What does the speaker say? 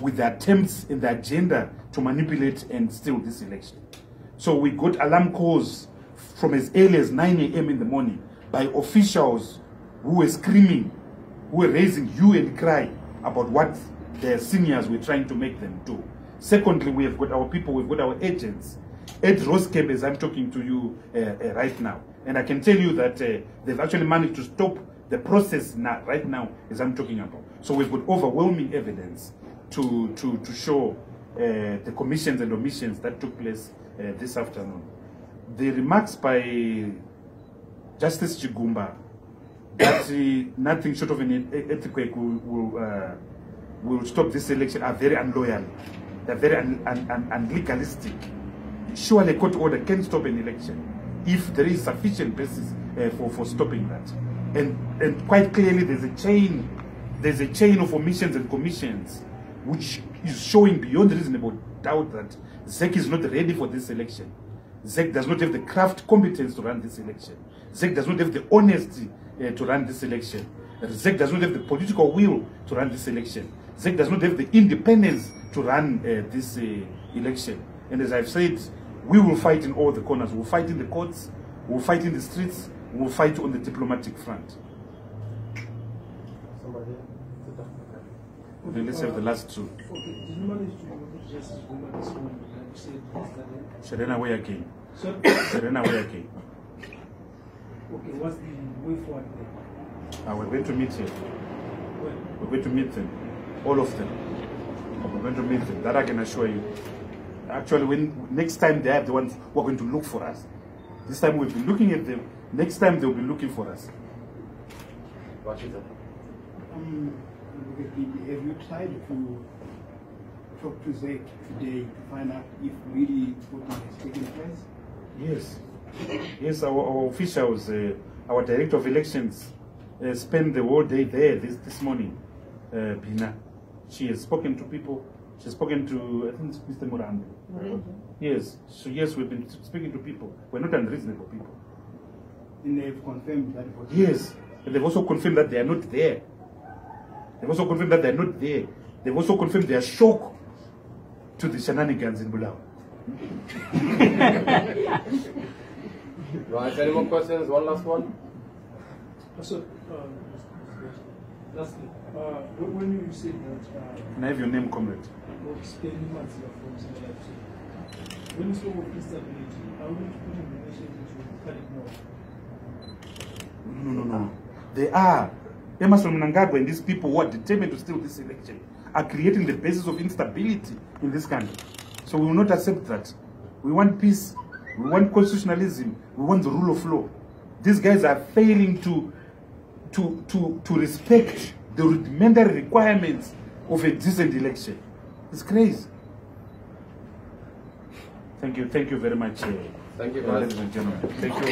with the attempts and the agenda to manipulate and steal this election. So we got alarm calls from as early as 9 a.m. in the morning by officials who were screaming, who were raising hue and cry about what their seniors were trying to make them do. Secondly, we have got our people, we've got our agents at Roscamp as I'm talking to you right now. And I can tell you that they've actually managed to stop the process now, right now as I'm talking about. So we've got overwhelming evidence to show the commissions and omissions that took place this afternoon. The remarks by Justice Chigumba that nothing short of an earthquake will stop this election are very unloyal. They're very unlegalistic. Surely a court order can stop an election if there is sufficient basis for stopping that. And quite clearly there's a chain of omissions and commissions which is showing beyond reasonable doubt that ZEC is not ready for this election. ZEC does not have the craft competence to run this election. ZEC does not have the honesty to run this election. ZEC does not have the political will to run this election. ZEC does not have the independence to run this election. And as I've said, we will fight in all the corners. We'll fight in the courts, we'll fight in the streets, we'll fight on the diplomatic front. Okay, let's have the last two. Okay, did you manage to just remember this one? Like you said yesterday? Serena, where again? Sorry? Serena, where again? Okay, what's the way forward there? We're going to meet here. When? We're going to meet them. All of them. We're going to meet them. That I can assure you. Actually, next time they are the ones who are going to look for us. This time we've been looking at them. Next time they'll be looking for us. What is that? Have you tried to talk to ZEC today to find out if really voting has taken place? Yes. Yes, our officials, our director of elections, spent the whole day there this morning. Bina. She has spoken to people. She's spoken to, I think it's Mr. Murambe. Yes. So yes, we've been speaking to people. We're not unreasonable people. And they've confirmed that voting. Yes. And they've also confirmed that they are not there. They've also confirmed that they're not there. They've also confirmed they are shocked to the shenanigans in Bulawayo. Right, any more questions? One last one. So, lastly, when you said that... Can I have your name, comrade? Spending months from ZRP. When you spoke of instability, are we going to put in relations into panic mode? No. They are. Emerson Mnangagwa and these people who are determined to steal this election are creating the basis of instability in this country. So we will not accept that. We want peace. We want constitutionalism. We want the rule of law. These guys are failing to respect the rudimentary requirements of a decent election. It's crazy. Thank you very much, thank you, ladies and gentlemen. Thank you for